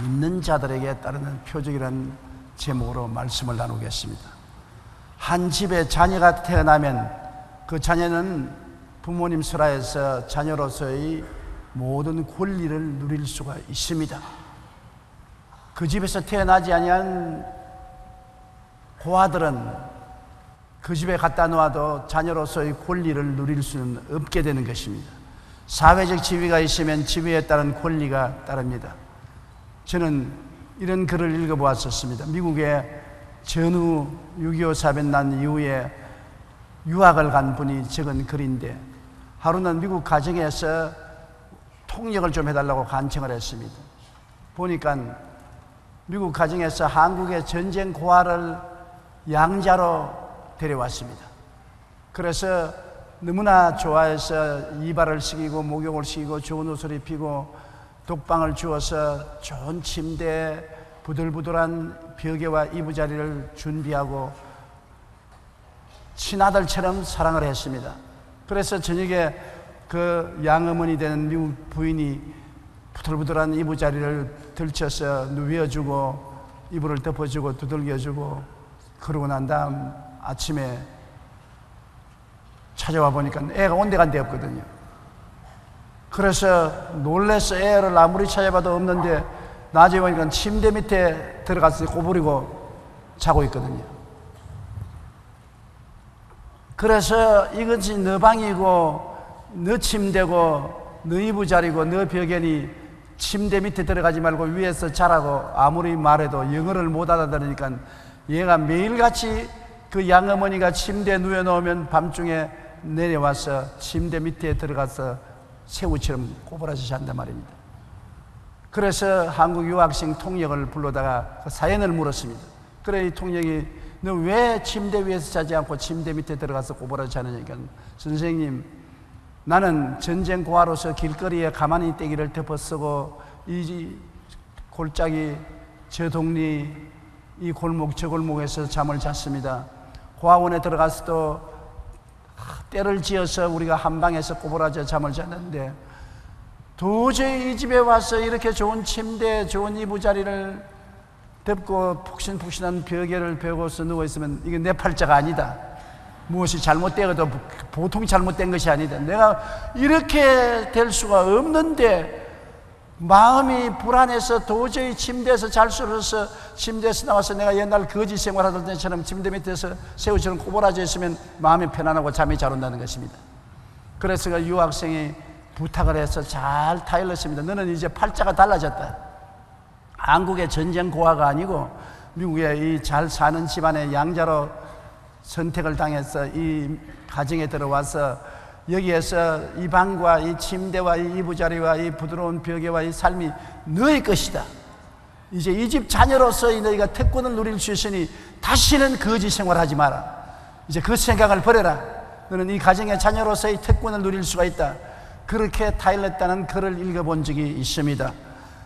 믿는 자들에게 따르는 표적이라는 제목으로 말씀을 나누겠습니다. 한 집에 자녀가 태어나면 그 자녀는 부모님 설하에서 자녀로서의 모든 권리를 누릴 수가 있습니다. 그 집에서 태어나지 아니한 고아들은 그 집에 갖다 놓아도 자녀로서의 권리를 누릴 수는 없게 되는 것입니다. 사회적 지위가 있으면 지위에 따른 권리가 따릅니다. 저는 이런 글을 읽어보았었습니다. 미국의 전후 6.25 사변 난 이후에 유학을 간 분이 적은 글인데, 하루는 미국 가정에서 통역을 좀 해달라고 간청을 했습니다. 보니까 미국 가정에서 한국의 전쟁 고아를 양자로 데려왔습니다. 그래서 너무나 좋아해서 이발을 시키고 목욕을 시키고 좋은 옷을 입히고 독방을 주어서 좋은 침대, 부들부들한 벽에와 이부자리를 준비하고 친아들처럼 사랑을 했습니다. 그래서 저녁에 그 양어머니 되는 미국 부인이 부들부들한 이부자리를 들쳐서 누워주고 이불을 덮어주고 두들겨주고, 그러고 난 다음 아침에 찾아와 보니까 애가 온데간데 없거든요. 그래서 놀라서 애를 아무리 찾아봐도 없는데 나중에 보니까 침대 밑에 들어가서 꼬부리고 자고 있거든요. 그래서 이것이 너 방이고 너 침대고 너 이부자리고 너 벽에니 침대 밑에 들어가지 말고 위에서 자라고 아무리 말해도 영어를 못 알아들으니까 얘가 매일같이 그 양어머니가 침대에 누워놓으면 밤중에 내려와서 침대 밑에 들어가서 새우처럼 꼬부라져 잔단 말입니다. 그래서 한국 유학생 통역을 불러다가 그 사연을 물었습니다. 그래, 이 통역이 너 왜 침대 위에서 자지 않고 침대 밑에 들어가서 꼬부라져 자느니까, 선생님, 나는 전쟁 고아로서 길거리에 가만히 떼기를 덮어쓰고 이 골짜기 저 동리 이 골목 저 골목에서 잠을 잤습니다. 고아원에 들어가서도 때를 지어서 우리가 한방에서 꼬부라져 잠을 잤는데, 도저히 이 집에 와서 이렇게 좋은 침대, 좋은 이부자리를 덮고 푹신푹신한 벽에를 베고서 누워있으면 이게 내 팔자가 아니다. 무엇이 잘못되어도 보통 잘못된 것이 아니다. 내가 이렇게 될 수가 없는데 마음이 불안해서 도저히 침대에서 잘 수 없어서 침대에서 나와서 내가 옛날 거지 생활하던 때처럼 침대 밑에서 새우처럼 꼬부라져 있으면 마음이 편안하고 잠이 잘 온다는 것입니다. 그래서 그 유학생이 부탁을 해서 잘 타일렀습니다. 너는 이제 팔자가 달라졌다. 한국의 전쟁 고아가 아니고 미국의 이 잘 사는 집안의 양자로 선택을 당해서 이 가정에 들어와서 여기에서 이 방과 이 침대와 이 이부자리와 이 부드러운 벽에와 이 삶이 너의 것이다. 이제 이 집 자녀로서의 너희가 특권을 누릴 수 있으니 다시는 거지 생활하지 마라. 이제 그 생각을 버려라. 너는 이 가정의 자녀로서의 특권을 누릴 수가 있다. 그렇게 타일렀다는 글을 읽어본 적이 있습니다.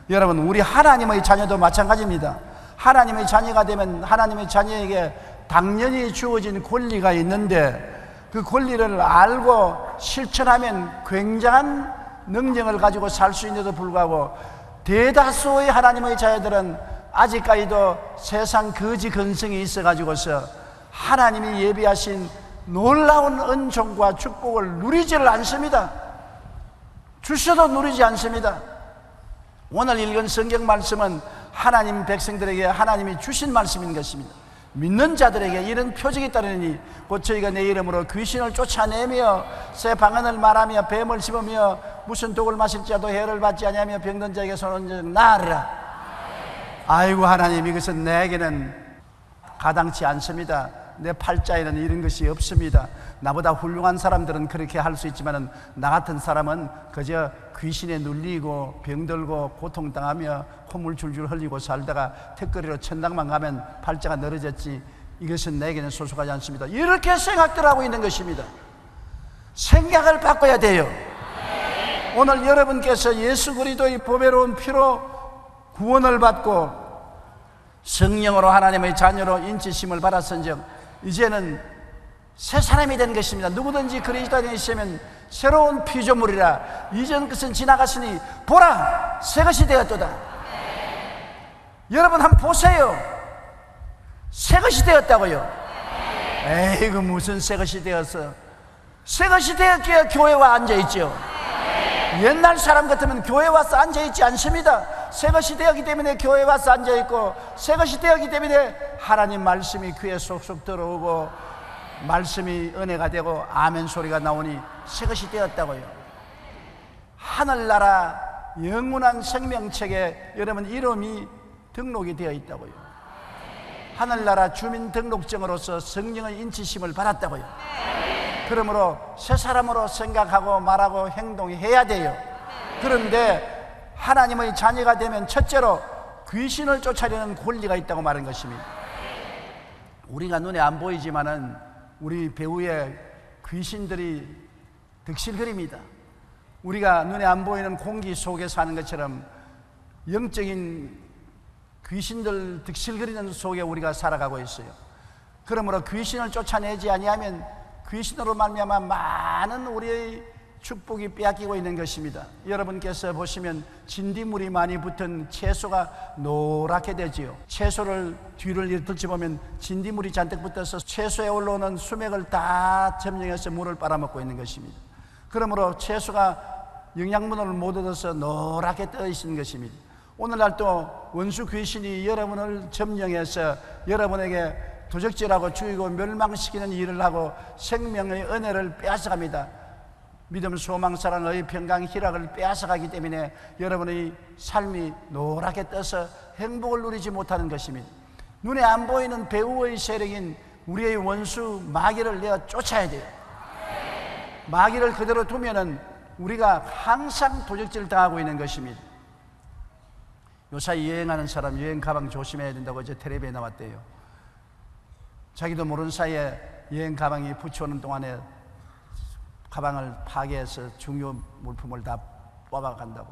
여러분, 우리 하나님의 자녀도 마찬가지입니다. 하나님의 자녀가 되면 하나님의 자녀에게 당연히 주어진 권리가 있는데, 그 권리를 알고 실천하면 굉장한 능력을 가지고 살 수 있는데도 불구하고 대다수의 하나님의 자녀들은 아직까지도 세상 거지 근성이 있어가지고서 하나님이 예비하신 놀라운 은총과 축복을 누리지를 않습니다. 주셔도 누리지 않습니다. 오늘 읽은 성경 말씀은 하나님 백성들에게 하나님이 주신 말씀인 것입니다. 믿는 자들에게 이런 표적이 따르니 곧 저희가 내 이름으로 귀신을 쫓아내며 새 방언을 말하며 뱀을 씹으며 무슨 독을 마실지라도 해를 받지 아니하며 병든 자에게 손을 나으리라. 아이고 하나님, 이것은 내게는 가당치 않습니다. 내 팔자에는 이런 것이 없습니다. 나보다 훌륭한 사람들은 그렇게 할 수 있지만 나 같은 사람은 그저 귀신에 눌리고 병들고 고통당하며 콧물 줄줄 흘리고 살다가 턱걸이로 천당만 가면 팔자가 늘어졌지, 이것은 내게는 소속하지 않습니다. 이렇게 생각들 하고 있는 것입니다. 생각을 바꿔야 돼요. 오늘 여러분께서 예수 그리스도의 보배로운 피로 구원을 받고 성령으로 하나님의 자녀로 인치심을 받았은즉 이제는 새 사람이 된 것입니다. 누구든지 그리스도 안에 있으면 새로운 피조물이라. 이전 것은 지나갔으니 보라, 새 것이 되었도다. 여러분 한번 보세요. 새것이 되었다고요. 에이그 무슨 새것이 되었어. 새것이 되었기에 교회 와 앉아있죠. 옛날 사람 같으면 교회 와서 앉아있지 않습니다. 새것이 되었기 때문에 교회 와서 앉아있고, 새것이 되었기 때문에 하나님 말씀이 귀에 쏙쏙 들어오고 말씀이 은혜가 되고 아멘 소리가 나오니 새것이 되었다고요. 하늘나라 영원한 생명책에 여러분 이름이 등록이 되어 있다고요. 하늘나라 주민등록증으로서 성령의 인치심을 받았다고요. 그러므로 새 사람으로 생각하고 말하고 행동해야 돼요. 그런데 하나님의 자녀가 되면 첫째로 귀신을 쫓아내는 권리가 있다고 말한 것입니다. 우리가 눈에 안 보이지만은 우리 배후에 귀신들이 득실거립니다. 우리가 눈에 안 보이는 공기 속에 사는 것처럼 영적인 귀신들 득실거리는 속에 우리가 살아가고 있어요. 그러므로 귀신을 쫓아내지 아니하면 귀신으로 말미암아 많은 우리의 축복이 빼앗기고 있는 것입니다. 여러분께서 보시면 진딧물이 많이 붙은 채소가 노랗게 되지요. 채소를 뒤를 들춰보면 진딧물이 잔뜩 붙어서 채소에 올라오는 수맥을 다 점령해서 물을 빨아먹고 있는 것입니다. 그러므로 채소가 영양분을 못 얻어서 노랗게 떠 있는 것입니다. 오늘날 또 원수 귀신이 여러분을 점령해서 여러분에게 도적질하고 죽이고 멸망시키는 일을 하고 생명의 은혜를 빼앗아갑니다. 믿음, 소망, 사랑, 의, 평강, 희락을 빼앗아가기 때문에 여러분의 삶이 노랗게 떠서 행복을 누리지 못하는 것입니다. 눈에 안 보이는 배후의 세력인 우리의 원수 마귀를 내어 쫓아야 돼요. 마귀를 그대로 두면은 우리가 항상 도적질을 당하고 있는 것입니다. 요사이 여행하는 사람 여행 가방 조심해야 된다고 어제 텔레비에 나왔대요. 자기도 모르는 사이에 여행 가방이 붙여오는 동안에 가방을 파괴해서 중요 물품을 다 뽑아간다고.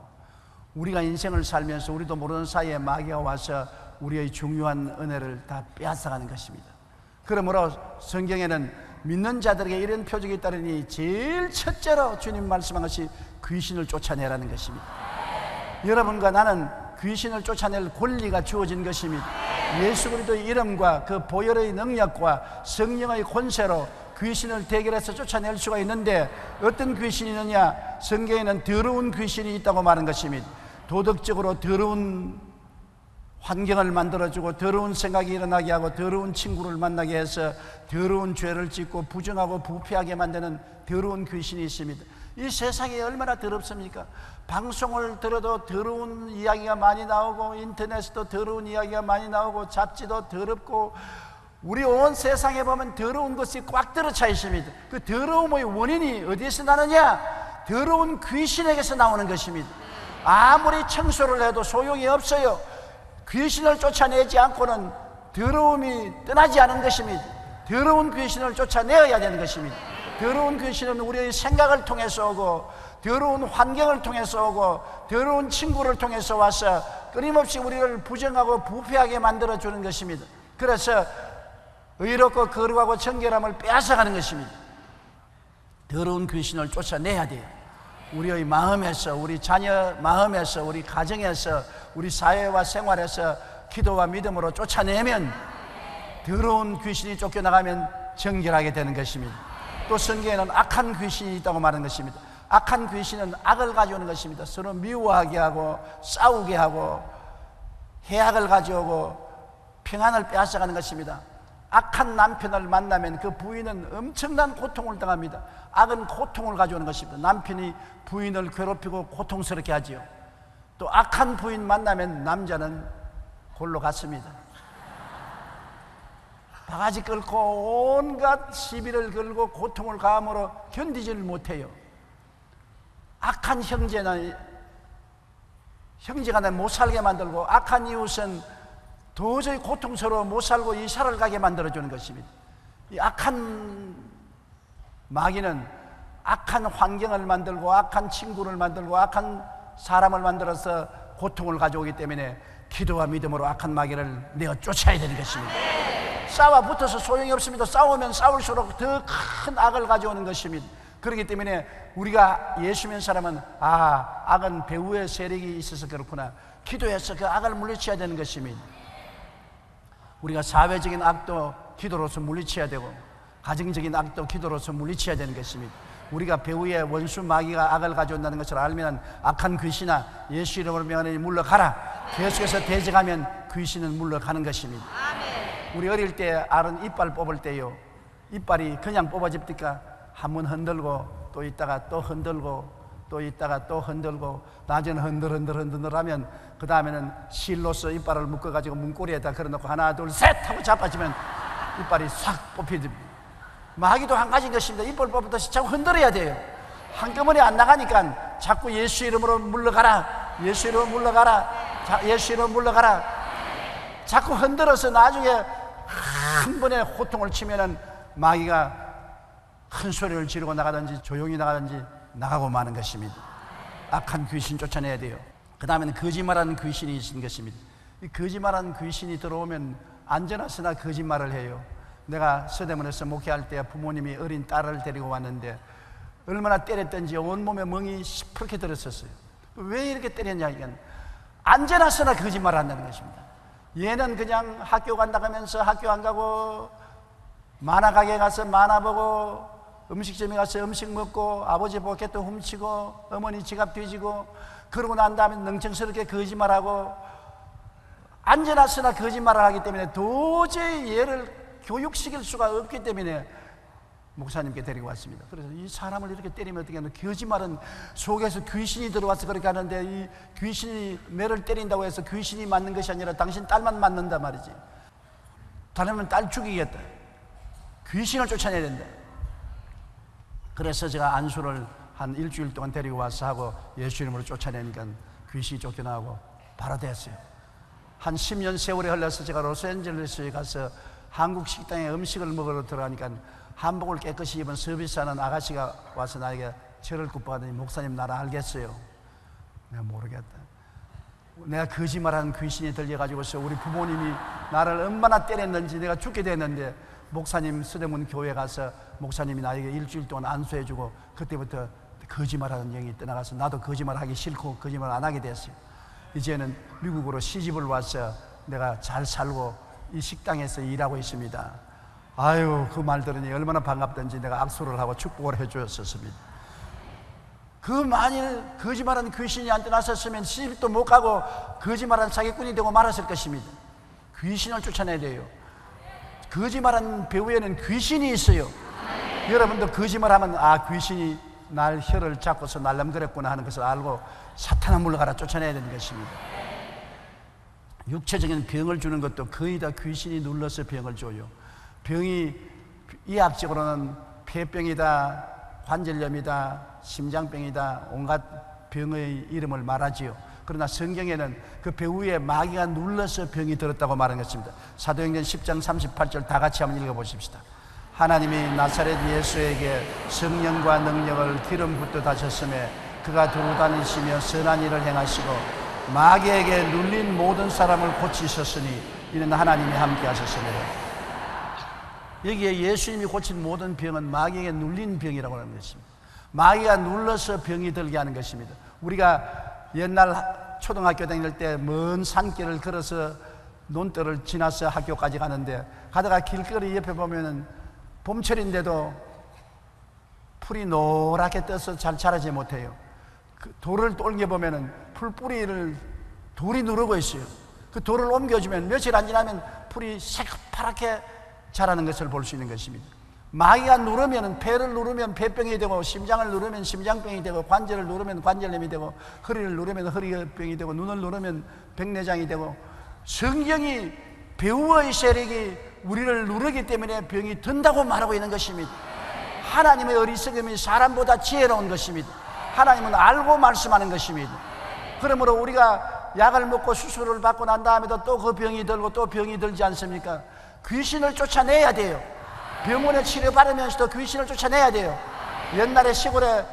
우리가 인생을 살면서 우리도 모르는 사이에 마귀가 와서 우리의 중요한 은혜를 다 빼앗아가는 것입니다. 그러므로 성경에는 믿는 자들에게 이런 표적이 있다니 제일 첫째로 주님 말씀한 것이 귀신을 쫓아내라는 것입니다. 여러분과 나는 귀신을 쫓아낼 권리가 주어진 것입니다. 예수 그리스도의 이름과 그 보혈의 능력과 성령의 권세로 귀신을 대결해서 쫓아낼 수가 있는데, 어떤 귀신이 있느냐? 성경에는 더러운 귀신이 있다고 말한 것입니다. 도덕적으로 더러운 환경을 만들어주고 더러운 생각이 일어나게 하고 더러운 친구를 만나게 해서 더러운 죄를 짓고 부정하고 부패하게 만드는 더러운 귀신이 있습니다. 이 세상이 얼마나 더럽습니까? 방송을 들어도 더러운 이야기가 많이 나오고 인터넷에도 더러운 이야기가 많이 나오고 잡지도 더럽고 우리 온 세상에 보면 더러운 것이 꽉 들어차 있습니다. 그 더러움의 원인이 어디에서 나느냐? 더러운 귀신에게서 나오는 것입니다. 아무리 청소를 해도 소용이 없어요. 귀신을 쫓아내지 않고는 더러움이 떠나지 않은 것입니다. 더러운 귀신을 쫓아내어야 되는 것입니다. 더러운 귀신은 우리의 생각을 통해서 오고 더러운 환경을 통해서 오고 더러운 친구를 통해서 와서 끊임없이 우리를 부정하고 부패하게 만들어주는 것입니다. 그래서 의롭고 거룩하고 정결함을 빼앗아가는 것입니다. 더러운 귀신을 쫓아내야 돼요. 우리의 마음에서, 우리 자녀 마음에서, 우리 가정에서, 우리 사회와 생활에서 기도와 믿음으로 쫓아내면 더러운 귀신이 쫓겨나가면 정결하게 되는 것입니다. 또 성경에는 악한 귀신이 있다고 말하는 것입니다. 악한 귀신은 악을 가져오는 것입니다. 서로 미워하게 하고 싸우게 하고 해악을 가져오고 평안을 빼앗아가는 것입니다. 악한 남편을 만나면 그 부인은 엄청난 고통을 당합니다. 악은 고통을 가져오는 것입니다. 남편이 부인을 괴롭히고 고통스럽게 하지요. 또 악한 부인 만나면 남자는 골로 갔습니다. 바가지 끓고 온갖 시비를 걸고 고통을 가함으로 견디지를 못해요. 악한 형제가 내 못 살게 만들고 악한 이웃은 도저히 고통스러워 못 살고 이사를 가게 만들어주는 것입니다. 이 악한 마귀는 악한 환경을 만들고 악한 친구를 만들고 악한 사람을 만들어서 고통을 가져오기 때문에 기도와 믿음으로 악한 마귀를 내어 쫓아야 되는 것입니다. 싸워 붙어서 소용이 없습니다. 싸우면 싸울수록 더 큰 악을 가져오는 것입니다. 그렇기 때문에 우리가 예수 믿는 사람은 악은 배후의 세력이 있어서 그렇구나, 기도해서 그 악을 물리쳐야 되는 것입니다. 우리가 사회적인 악도 기도로서 물리쳐야 되고 가정적인 악도 기도로서 물리쳐야 되는 것입니다. 우리가 배후의 원수 마귀가 악을 가져온다는 것을 알면 악한 귀신아 예수 이름으로 명하노니 물러가라, 계속해서 대적하면 귀신은 물러가는 것입니다. 우리 어릴 때 알은 이빨 뽑을 때요, 이빨이 그냥 뽑아집니까? 한번 흔들고 또 있다가 또 흔들고 또 있다가 또 흔들고 낮에는 흔들 하면 그 다음에는 실로서 이빨을 묶어가지고 문고리에다 걸어놓고 하나 둘 셋 하고 잡아주면 이빨이 싹 뽑혀집니다. 마귀도 한 가지인 것입니다. 이빨 뽑듯이 자꾸 흔들어야 돼요. 한꺼번에 안 나가니까 자꾸 예수 이름으로 물러가라, 예수 이름으로 물러가라, 예수 이름으로 물러가라, 자꾸 흔들어서 나중에 한 번에 호통을 치면은 마귀가 큰 소리를 지르고 나가든지 조용히 나가든지 나가고 마는 것입니다. 악한 귀신 쫓아내야 돼요. 그 다음에는 거짓말하는 귀신이 있는 것입니다. 이 거짓말하는 귀신이 들어오면 안전하으나 거짓말을 해요. 내가 서대문에서 목회할 때 부모님이 어린 딸을 데리고 왔는데 얼마나 때렸던지 온몸에 멍이 시퍼렇게 들었었어요. 왜 이렇게 때렸냐, 이건 안전하으나 거짓말을 한다는 것입니다. 얘는 그냥 학교 간다고 하면서 학교 안 가고 만화 가게 가서 만화 보고 음식점에 가서 음식 먹고 아버지 포켓도 훔치고 어머니 지갑 뒤지고 그러고 난 다음에 능청스럽게 거짓말하고 안전하으나 거짓말을 하기 때문에 도저히 얘를 교육시킬 수가 없기 때문에 목사님께 데리고 왔습니다. 그래서 이 사람을 이렇게 때리면 어떻게 하냐, 거짓말은 속에서 귀신이 들어와서 그렇게 하는데 이 귀신이 매를 때린다고 해서 귀신이 맞는 것이 아니라 당신 딸만 맞는단 말이지. 다르면 딸 죽이겠다, 귀신을 쫓아내야 된다. 그래서 제가 안수를 한 일주일 동안 데리고 와서 하고 예수 이름으로 쫓아내니까 귀신이 쫓겨나고 바로 됐어요. 한 10년 세월이 흘러서 제가 로스앤젤레스에 가서 한국 식당에 음식을 먹으러 들어가니까 한복을 깨끗이 입은 서비스하는 아가씨가 와서 나에게 절을 굽어가더니 목사님 나를 알겠어요? 내가 모르겠다. 내가 거짓말하는 귀신이 들려가지고서 우리 부모님이 나를 얼마나 때렸는지 내가 죽게 됐는데 목사님 서대문 교회 가서 목사님이 나에게 일주일 동안 안수해주고 그때부터 거짓말하는 영이 떠나가서 나도 거짓말하기 싫고 거짓말 안 하게 됐어요. 이제는 미국으로 시집을 와서 내가 잘 살고 이 식당에서 일하고 있습니다. 아유, 그 말 들으니 얼마나 반갑던지 내가 악수를 하고 축복을 해주었습니다. 그 만일 거짓말하는 귀신이 안 떠났었으면 시집도 못 가고 거짓말하는 사기꾼이 되고 말았을 것입니다. 귀신을 쫓아내야 돼요. 거짓말하는 배후에는 귀신이 있어요. 여러분도 거짓말하면 귀신이 날 혀를 잡고서 날름거렸구나 하는 것을 알고 사탄아 물러가라 쫓아내야 되는 것입니다. 육체적인 병을 주는 것도 거의 다 귀신이 눌러서 병을 줘요. 병이 의학적으로는 폐병이다, 관절염이다, 심장병이다, 온갖 병의 이름을 말하지요. 그러나 성경에는 그 배후에 마귀가 눌러서 병이 들었다고 말한 것입니다. 사도행전 10장 38절 다 같이 한번 읽어보십시다. 하나님이 나사렛 예수에게 성령과 능력을 기름 붓듯 하셨음에 그가 두루 다니시며 선한 일을 행하시고 마귀에게 눌린 모든 사람을 고치셨으니 이는 하나님이 함께 하셨습니다. 여기에 예수님이 고친 모든 병은 마귀에게 눌린 병이라고 하는 것입니다. 마귀가 눌러서 병이 들게 하는 것입니다. 우리가 옛날 초등학교 다닐 때 먼 산길을 걸어서 논뜰을 지나서 학교까지 가는데 가다가 길거리 옆에 보면은 봄철인데도 풀이 노랗게 떠서 잘 자라지 못해요. 그 돌을 옮겨보면은 풀뿌리를 돌이 누르고 있어요. 그 돌을 옮겨주면 며칠 안 지나면 풀이 새파랗게 자라는 것을 볼 수 있는 것입니다. 마귀가 누르면은 폐를 누르면 폐병이 되고 심장을 누르면 심장병이 되고 관절을 누르면 관절염이 되고 허리를 누르면 허리병이 되고 눈을 누르면 백내장이 되고 성경이 배후의 세력이 우리를 누르기 때문에 병이 든다고 말하고 있는 것입니다. 하나님의 어리석음이 사람보다 지혜로운 것입니다. 하나님은 알고 말씀하는 것입니다. 그러므로 우리가 약을 먹고 수술을 받고 난 다음에도 또 그 병이 들고 또 병이 들지 않습니까? 귀신을 쫓아내야 돼요. 병원에 치료받으면서도 귀신을 쫓아내야 돼요. 옛날에 시골에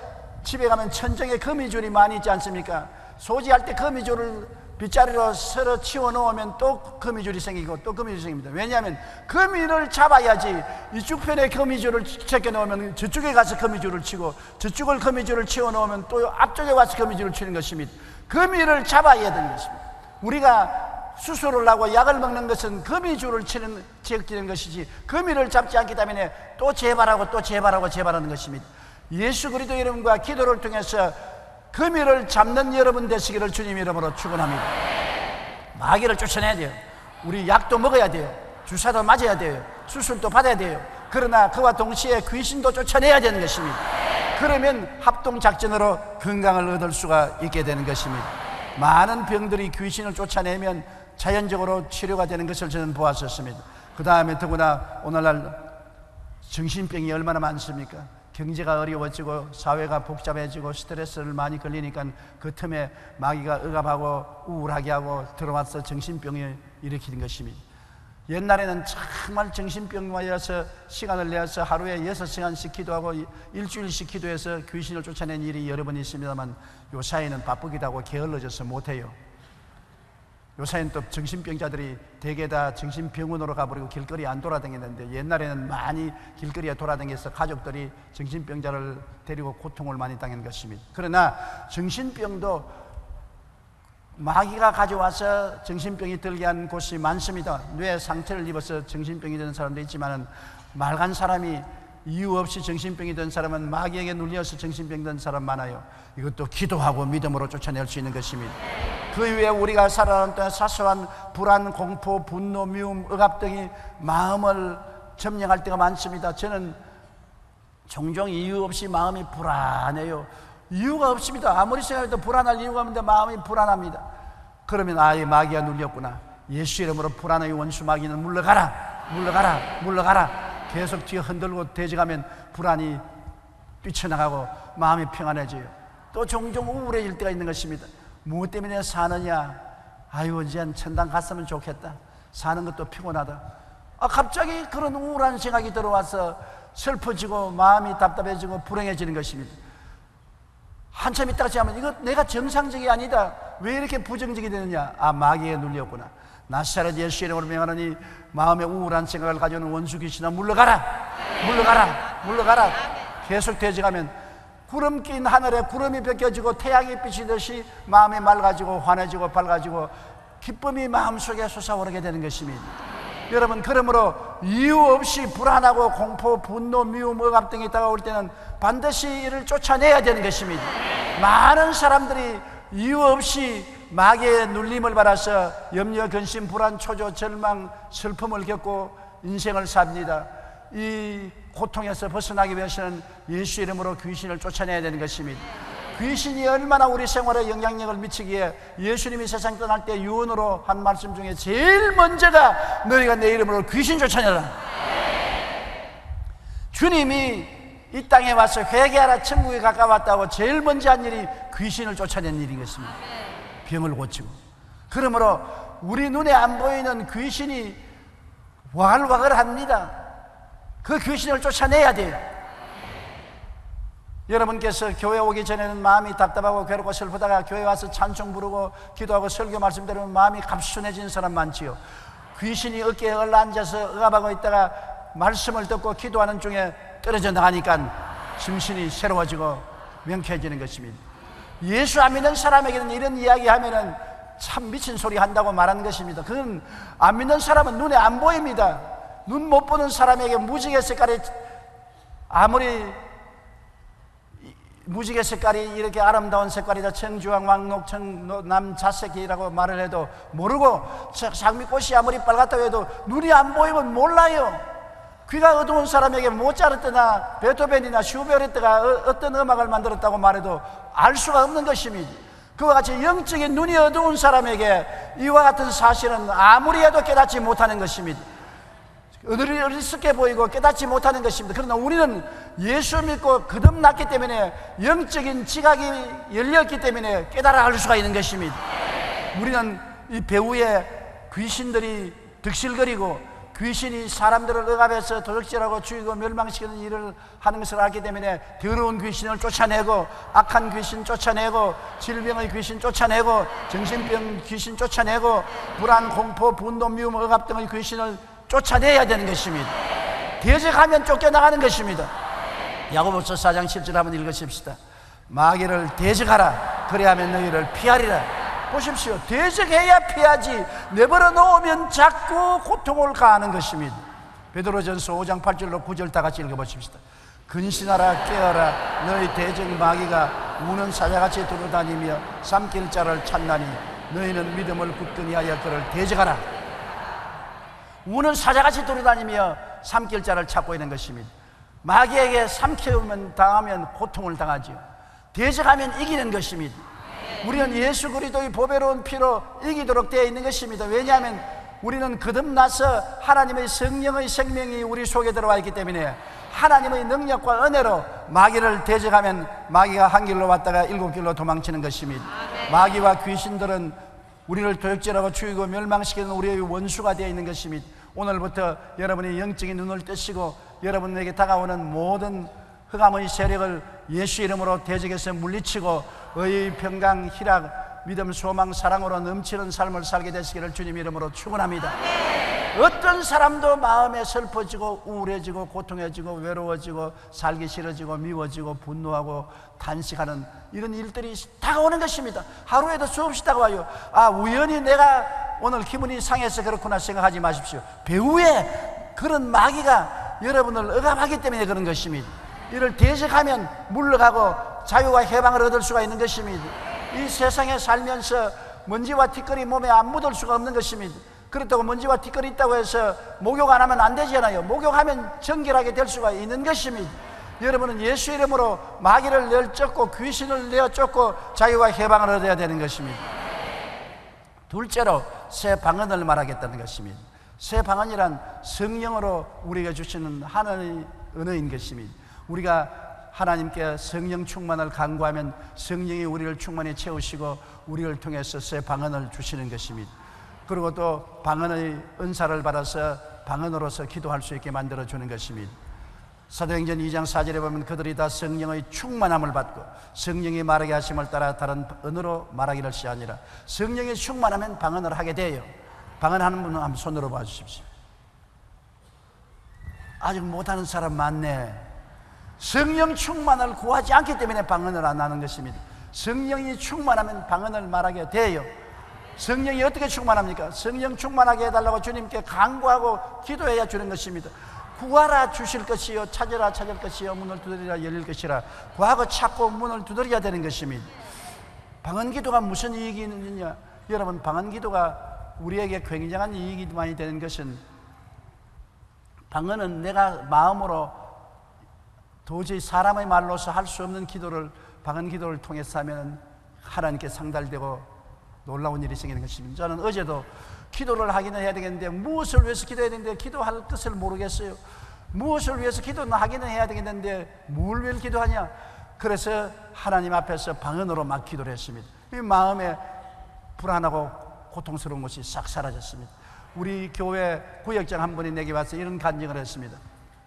집에 가면 천정에 거미줄이 많이 있지 않습니까? 소지할 때 거미줄을 빗자루로 서로 치워놓으면 또 거미줄이 생기고 또 거미줄이 생깁니다. 왜냐하면 거미를 잡아야지 이쪽 편에 거미줄을 제껴놓으면 저쪽에 가서 거미줄을 치고 저쪽을 거미줄을 치워놓으면 또 앞쪽에 와서 거미줄을 치는 것입니다. 거미를 잡아야 되는 것입니다. 우리가 수술을 하고 약을 먹는 것은 거미줄을 제끼는 것이지 거미를 잡지 않기 때문에 또 재발하고 또 재발하고 재발하는 것입니다. 예수 그리스도 이름과 기도를 통해서 거미를 잡는 여러분 되시기를 주님 이름으로 축원합니다. 마귀를 쫓아내야 돼요. 우리 약도 먹어야 돼요. 주사도 맞아야 돼요. 수술도 받아야 돼요. 그러나 그와 동시에 귀신도 쫓아내야 되는 것입니다. 그러면 합동작전으로 건강을 얻을 수가 있게 되는 것입니다. 많은 병들이 귀신을 쫓아내면 자연적으로 치료가 되는 것을 저는 보았었습니다. 그 다음에 더구나 오늘날 정신병이 얼마나 많습니까? 경제가 어려워지고 사회가 복잡해지고 스트레스를 많이 걸리니까 그 틈에 마귀가 억압하고 우울하게 하고 들어와서 정신병을 일으키는 것입니다. 옛날에는 정말 정신병마여서 시간을 내어서 하루에 6시간씩 기도하고 일주일씩 기도해서 귀신을 쫓아낸 일이 여러 번 있습니다만 요사이는 바쁘기도 하고 게을러져서 못해요. 요사이는 또 정신병자들이 대개 다 정신병원으로 가버리고 길거리에 안 돌아다니는데 옛날에는 많이 길거리에 돌아다녀서 가족들이 정신병자를 데리고 고통을 많이 당하는 것입니다. 그러나 정신병도 마귀가 가져와서 정신병이 들게 한 곳이 많습니다. 뇌에 상처를 입어서 정신병이 된 사람도 있지만 말간 사람이 이유 없이 정신병이 된 사람은 마귀에게 눌려서 정신병 된 사람 많아요. 이것도 기도하고 믿음으로 쫓아낼 수 있는 것입니다. 그 이후에 우리가 살아가는 동안 사소한 불안, 공포, 분노, 미움, 억압 등이 마음을 점령할 때가 많습니다. 저는 종종 이유 없이 마음이 불안해요. 이유가 없습니다. 아무리 생각해도 불안할 이유가 없는데 마음이 불안합니다. 그러면 이 마귀가 눌렸구나. 예수 이름으로 불안의 원수 마귀는 물러가라, 물러가라, 물러가라. 계속 뒤에 흔들고 대적하면 불안이 뛰쳐나가고 마음이 평안해져요. 또 종종 우울해질 때가 있는 것입니다. 무엇 때문에 사느냐? 아유, 이제 천당 갔으면 좋겠다. 사는 것도 피곤하다. 갑자기 그런 우울한 생각이 들어와서 슬퍼지고 마음이 답답해지고 불행해지는 것입니다. 한참 있다가 지나면 이거 내가 정상적이 아니다. 왜 이렇게 부정적이 되느냐? 마귀에 눌렸구나. 나사렛 예수 이름으로 명하노니 마음에 우울한 생각을 가져오는 원수 귀신아 물러가라, 물러가라, 물러가라. 계속 대적하면 구름 낀 하늘에 구름이 벗겨지고 태양이 비치듯이 마음이 맑아지고 환해지고 밝아지고 기쁨이 마음속에 솟아오르게 되는 것입니다. 여러분, 그러므로 이유 없이 불안하고 공포, 분노, 미움, 억압 등이 다가올 때는 반드시 이를 쫓아내야 되는 것입니다. 많은 사람들이 이유 없이 마귀의 눌림을 받아서 염려, 근심, 불안, 초조, 절망, 슬픔을 겪고 인생을 삽니다. 이 고통에서 벗어나기 위해서는 예수 이름으로 귀신을 쫓아내야 되는 것입니다. 귀신이 얼마나 우리 생활에 영향력을 미치기에 예수님이 세상 떠날 때 유언으로 한 말씀 중에 제일 먼저가 너희가 내 이름으로 귀신 쫓아내라. 주님이 이 땅에 와서 회개하라 천국에 가까웠다고 제일 먼저 한 일이 귀신을 쫓아낸 일인 것입니다. 병을 고치고. 그러므로 우리 눈에 안 보이는 귀신이 와글와글합니다. 그 귀신을 쫓아내야 돼요. 여러분께서 교회 오기 전에는 마음이 답답하고 괴롭고 슬프다가 교회 와서 찬송 부르고 기도하고 설교 말씀 들으면 마음이 감순해진 사람 많지요. 귀신이 어깨에 올라앉아서 억압하고 있다가 말씀을 듣고 기도하는 중에 떨어져 나가니까 심신이 새로워지고 명쾌해지는 것입니다. 예수 안 믿는 사람에게는 이런 이야기 하면은 참 미친 소리 한다고 말하는 것입니다. 그건 안 믿는 사람은 눈에 안 보입니다. 눈 못 보는 사람에게 무지개 색깔이 아무리 무지개 색깔이 이렇게 아름다운 색깔이다, 청주황, 왕록, 청남, 자색이라고 말을 해도 모르고 장미꽃이 아무리 빨갛다고 해도 눈이 안 보이면 몰라요. 귀가 어두운 사람에게 모차르트나 베토벤이나 슈베르트가 어떤 음악을 만들었다고 말해도 알 수가 없는 것입니다. 그와 같이 영적인 눈이 어두운 사람에게 이와 같은 사실은 아무리 해도 깨닫지 못하는 것입니다. 어리석게 보이고 깨닫지 못하는 것입니다. 그러나 우리는 예수 믿고 거듭났기 때문에 영적인 지각이 열렸기 때문에 깨달아 알 수가 있는 것입니다. 우리는 이 배후에 귀신들이 득실거리고 귀신이 사람들을 억압해서 도적질하고 죽이고 멸망시키는 일을 하는 것을 알기 때문에 더러운 귀신을 쫓아내고 악한 귀신 쫓아내고 질병의 귀신 쫓아내고 정신병 귀신 쫓아내고 불안, 공포, 분노, 미움, 억압 등의 귀신을 쫓아내야 되는 것입니다. 대적하면 쫓겨나가는 것입니다. 야고보서 4장 10절 한번 읽으십시다. 마귀를 대적하라. 그래야면 너희를 피하리라. 보십시오. 대적해야 피하지 내버려 놓으면 자꾸 고통을 가하는 것입니다. 베드로전서 5장 8절로 9절 다 같이 읽어보십시다. 근신하라 깨어라 너희 대적 마귀가 우는 사자같이 돌아다니며 삼킬 자를 찾나니 너희는 믿음을 굳건히 하여 그를 대적하라. 우는 사자같이 돌아다니며 삼킬 자를 찾고 있는 것입니다. 마귀에게 삼키면 당하면 고통을 당하죠. 대적하면 이기는 것입니다. 우리는 예수 그리스도의 보배로운 피로 이기도록 되어 있는 것입니다. 왜냐하면 우리는 거듭나서 하나님의 성령의 생명이 우리 속에 들어와 있기 때문에 하나님의 능력과 은혜로 마귀를 대적하면 마귀가 한 길로 왔다가 7길로 도망치는 것입니다. 마귀와 귀신들은 우리를 도적질하고 죽이고 멸망시키는 우리의 원수가 되어 있는 것입니다. 오늘부터 여러분의 영적인 눈을 뜨시고 여러분에게 다가오는 모든 흑암의 세력을 예수 이름으로 대적해서 물리치고 의의 평강 희락 믿음 소망 사랑으로 넘치는 삶을 살게 되시기를 주님 이름으로 축원합니다. 어떤 사람도 마음에 슬퍼지고 우울해지고 고통해지고 외로워지고 살기 싫어지고 미워지고 분노하고 단식하는 이런 일들이 다가오는 것입니다. 하루에도 수없이 다가와요. 우연히 내가 오늘 기분이 상해서 그렇구나 생각하지 마십시오. 배후에 그런 마귀가 여러분을 억압하기 때문에 그런 것입니다. 이를 대적하면 물러가고 자유와 해방을 얻을 수가 있는 것입니다. 이 세상에 살면서 먼지와 티끌이 몸에 안 묻을 수가 없는 것입니다. 그렇다고 먼지와 티끌이 있다고 해서 목욕 안 하면 안 되잖아요. 목욕하면 정결하게 될 수가 있는 것입니다. 여러분은 예수 이름으로 마귀를 내쫓고 귀신을 내쫓고 자유와 해방을 얻어야 되는 것입니다. 둘째로 새 방언을 말하겠다는 것입니다. 새 방언이란 성령으로 우리에게 주시는 하나님의 은혜인 것입니다. 우리가 하나님께 성령 충만을 간구하면 성령이 우리를 충만히 채우시고 우리를 통해서 새 방언을 주시는 것입니다. 그리고 또 방언의 은사를 받아서 방언으로서 기도할 수 있게 만들어주는 것입니다. 사도행전 2장 4절에 보면 그들이 다 성령의 충만함을 받고 성령이 말하게 하심을 따라 다른 언어로 말하기를 시하니라. 성령이 충만하면 방언을 하게 돼요. 방언하는 분은 한번 손으로 봐주십시오. 아직 못하는 사람 많네. 성령 충만을 구하지 않기 때문에 방언을 안 하는 것입니다. 성령이 충만하면 방언을 말하게 돼요. 성령이 어떻게 충만합니까? 성령 충만하게 해달라고 주님께 간구하고 기도해야 주는 것입니다. 구하라 주실 것이요 찾으라 찾을 것이요 문을 두드리라 열릴 것이라. 구하고 찾고 문을 두드려야 되는 것입니다. 방언 기도가 무슨 이익이 있느냐? 여러분, 방언 기도가 우리에게 굉장한 이익이 많이 되는 것은, 방언은 내가 마음으로 도저히 사람의 말로서 할 수 없는 기도를 방언 기도를 통해서 하면 하나님께 상달되고 놀라운 일이 생기는 것입니다. 저는 어제도 기도를 하기는 해야 되겠는데 무엇을 위해서 기도해야 되는데 기도할 뜻을 모르겠어요. 무엇을 위해서 기도는 하기는 해야 되겠는데 뭘 위해 기도하냐? 그래서 하나님 앞에서 방언으로 막 기도를 했습니다. 이 마음에 불안하고 고통스러운 것이 싹 사라졌습니다. 우리 교회 구역장 한 분이 내게 와서 이런 간증을 했습니다.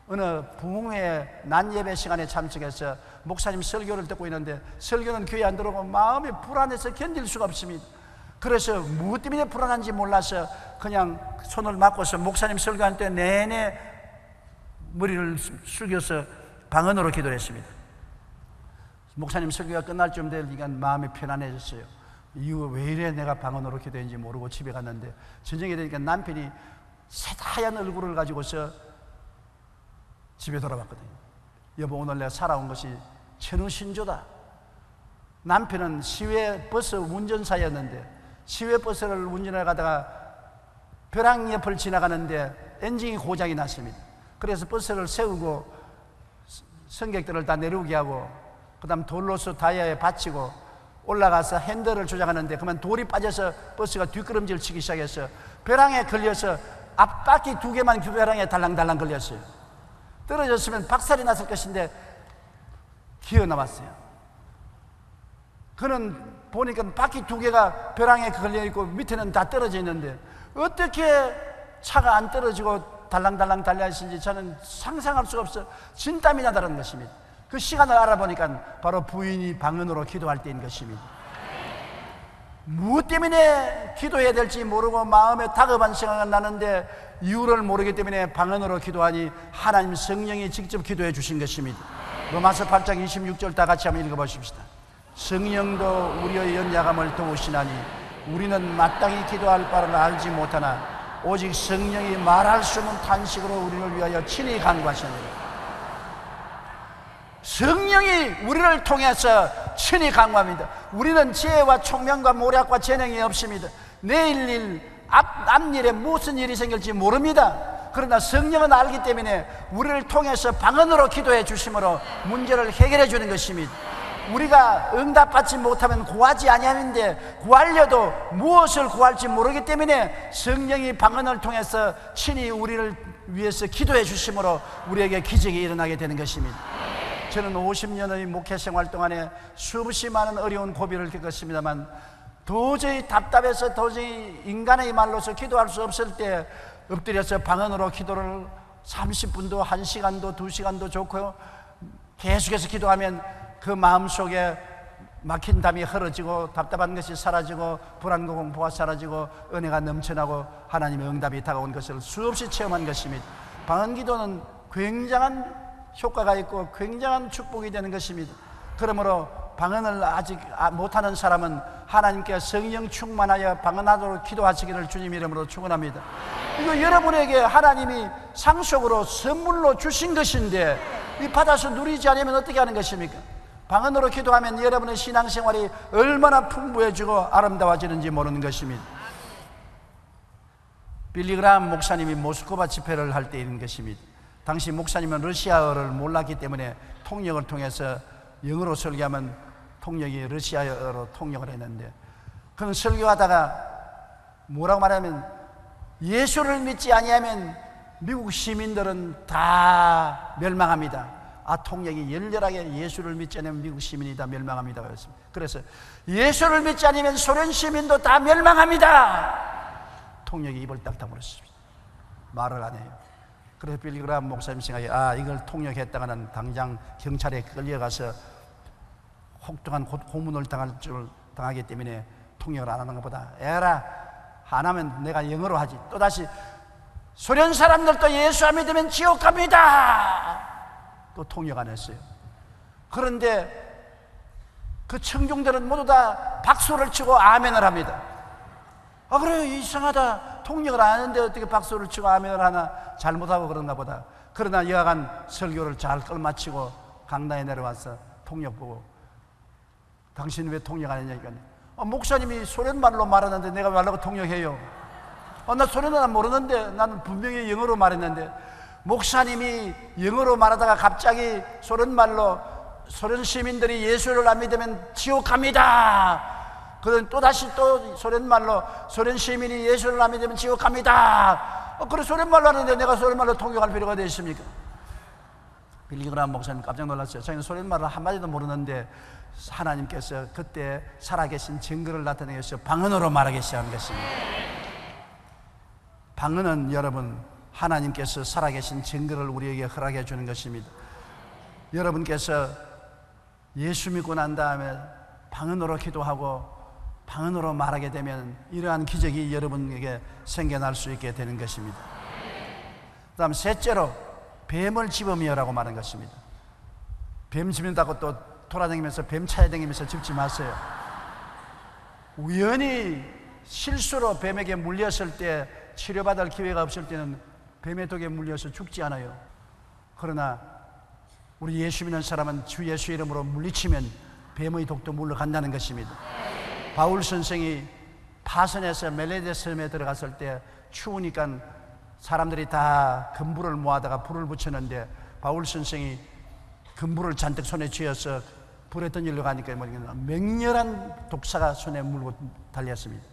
어느 부흥회 낮 예배 시간에 참석해서 목사님 설교를 듣고 있는데 설교는 귀에 안 들어오고 마음이 불안해서 견딜 수가 없습니다. 그래서 무엇 때문에 불안한지 몰라서 그냥 손을 맞고서 목사님 설교할 때 내내 머리를 숙여서 방언으로 기도를 했습니다. 목사님 설교가 끝날 쯤 되니까 마음이 편안해졌어요. 이거 왜 이래 내가 방언으로 기도했는지 모르고 집에 갔는데 저녁에 되니까 남편이 새하얀 얼굴을 가지고서 집에 돌아왔거든요. 여보, 오늘 내가 살아온 것이 천우신조다. 남편은 시외버스 운전사였는데 시외버스를 운전해 가다가 벼랑 옆을 지나가는데 엔진이 고장이 났습니다. 그래서 버스를 세우고 승객들을 다 내려오게 하고 그 다음 돌로서 다이아에 받치고 올라가서 핸들을 조작하는데 그만 돌이 빠져서 버스가 뒷걸음질 치기 시작해서 벼랑에 걸려서 앞바퀴 2개만 벼랑에 달랑달랑 걸렸어요. 떨어졌으면 박살이 났을 것인데 기어 나왔어요. 그는 보니까 바퀴 2개가 벼랑에 걸려있고 밑에는 다 떨어져 있는데 어떻게 차가 안 떨어지고 달랑달랑 달려있는지 저는 상상할 수가 없어. 진땀이 나다는 것입니다. 그 시간을 알아보니까 바로 부인이 방언으로 기도할 때인 것입니다. 무엇 때문에 기도해야 될지 모르고 마음에 다급한 생각은 나는데 이유를 모르기 때문에 방언으로 기도하니 하나님 성령이 직접 기도해 주신 것입니다. 로마서 8장 26절 다 같이 한번 읽어보십시다. 성령도 우리의 연약함을 도우시나니 우리는 마땅히 기도할 바를 알지 못하나 오직 성령이 말할 수 없는 탄식으로 우리를 위하여 친히 간구하시느니라. 성령이 우리를 통해서 친히 강구합니다. 우리는 지혜와 총명과 모략과 재능이 없습니다. 내일 일, 앞일에 무슨 일이 생길지 모릅니다. 그러나 성령은 알기 때문에 우리를 통해서 방언으로 기도해 주심으로 문제를 해결해 주는 것입니다. 우리가 응답받지 못하면 구하지 아니하는데 구하려도 무엇을 구할지 모르기 때문에 성령이 방언을 통해서 친히 우리를 위해서 기도해 주심으로 우리에게 기적이 일어나게 되는 것입니다. 저는 50년의 목회 생활 동안에 수없이 많은 어려운 고비를 겪었습니다만 도저히 답답해서 도저히 인간의 말로서 기도할 수 없을 때 엎드려서 방언으로 기도를 30분도 1시간도 2시간도 좋고요, 계속해서 기도하면 그 마음속에 막힌 담이 흐려지고 답답한 것이 사라지고 불안과 공포가 사라지고 은혜가 넘쳐나고 하나님의 응답이 다가온 것을 수없이 체험한 것입니다. 방언 기도는 굉장한 효과가 있고 굉장한 축복이 되는 것입니다. 그러므로 방언을 아직 못하는 사람은 하나님께 성령 충만하여 방언하도록 기도하시기를 주님 이름으로 축원합니다. 이거 여러분에게 하나님이 상속으로 선물로 주신 것인데 이 받아서 누리지 않으면 어떻게 하는 것입니까? 방언으로 기도하면 여러분의 신앙생활이 얼마나 풍부해지고 아름다워지는지 모르는 것입니다. 빌리 그라함 목사님이 모스크바 집회를 할 때 있는 것입니다. 당시 목사님은 러시아어를 몰랐기 때문에 통역을 통해서 영어로 설교하면 통역이 러시아어로 통역을 했는데, 그는 설교하다가 뭐라고 말하면 예수를 믿지 아니하면 미국 시민들은 다 멸망합니다. 통역이 열렬하게 예수를 믿지 않으면 미국 시민이 다 멸망합니다 그랬습니다. 그래서 예수를 믿지 않으면 소련 시민도 다 멸망합니다. 통역이 입을 딱 다물었습니다. 말을 안 해요. 그래서 빌리 그라함 목사님 생각에 이걸 통역했다가는 당장 경찰에 끌려가서 혹독한 고문을 당하기 때문에 통역을 안 하는 것보다 안 하면 내가 영어로 하지. 또다시 소련 사람들도 예수 안 믿으면 지옥 갑니다. 또 통역 안 했어요. 그런데 그 청중들은 모두 다 박수를 치고 아멘을 합니다. 그래요, 이상하다. 통역을 안 하는데 어떻게 박수를 치고 아멘을 하나, 잘못하고 그런가 보다. 그러나 여하간 설교를 잘 끝마치고 강단에 내려와서 통역 보고, 당신 왜 통역 안 했냐니까, 목사님이 소련말로 말하는데 내가 왜 하려고 통역해요? 나 소련어 모르는데, 나는 분명히 영어로 말했는데. 목사님이 영어로 말하다가 갑자기 소련말로 소련 시민들이 예수를 안 믿으면 지옥 갑니다. 그는 또다시 또 소련말로 소련 시민이 예수를 안 믿으면 지옥 갑니다. 그래 소련말로 하는데 내가 소련말로 통역할 필요가 어디 있습니까? 빌리 그라함 목사님 깜짝 놀랐어요. 자기는 소련말을 한마디도 모르는데 하나님께서 그때 살아계신 증거를 나타내셔서 방언으로 말하기 시작한 것입니다. 방언은 여러분 하나님께서 살아계신 증거를 우리에게 허락해 주는 것입니다. 여러분께서 예수 믿고 난 다음에 방언으로 기도하고 방언으로 말하게 되면 이러한 기적이 여러분에게 생겨날 수 있게 되는 것입니다. 그 다음 셋째로 뱀을 집으며라고 말하는 것입니다. 뱀 집는다고 또 돌아다니면서 뱀 찾아다니면서 집지 마세요. 우연히 실수로 뱀에게 물렸을 때 치료받을 기회가 없을 때는 뱀의 독에 물려서 죽지 않아요. 그러나 우리 예수 믿는 사람은 주 예수 이름으로 물리치면 뱀의 독도 물러간다는 것입니다. 바울 선생이 파선에서 멜레데 섬에 들어갔을 때 추우니까 사람들이 다 금불을 모아다가 불을 붙였는데 바울 선생이 금불을 잔뜩 손에 쥐어서 불에 던지려고 가니까 맹렬한 독사가 손에 물고 달렸습니다.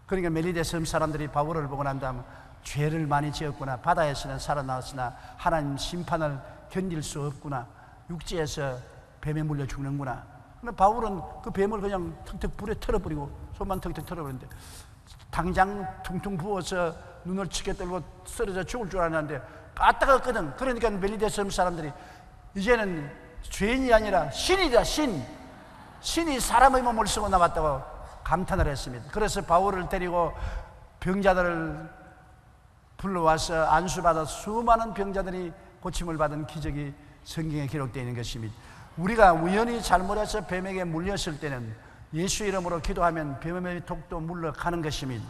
그러니까 멜레데 섬 사람들이 바울을 보고 난 다음 죄를 많이 지었구나, 바다에서는 살아나왔으나 하나님 심판을 견딜 수 없구나, 육지에서 뱀에 물려 죽는구나. 근데 바울은 그 뱀을 그냥 턱턱 불에 털어버리고 손만 턱턱 털어버리는데 당장 퉁퉁 부어서 눈을 치게 떨고 쓰러져 죽을 줄 알았는데 까딱했거든. 그러니까 멜리데 섬 사람들이 이제는 죄인이 아니라 신이다, 신이 사람의 몸을 쓰고 나왔다고 감탄을 했습니다. 그래서 바울을 데리고 병자들을 불러와서 안수받아 수많은 병자들이 고침을 받은 기적이 성경에 기록되어 있는 것입니다. 우리가 우연히 잘못해서 뱀에게 물렸을 때는 예수 이름으로 기도하면 뱀의 독도 물러가는 것입니다.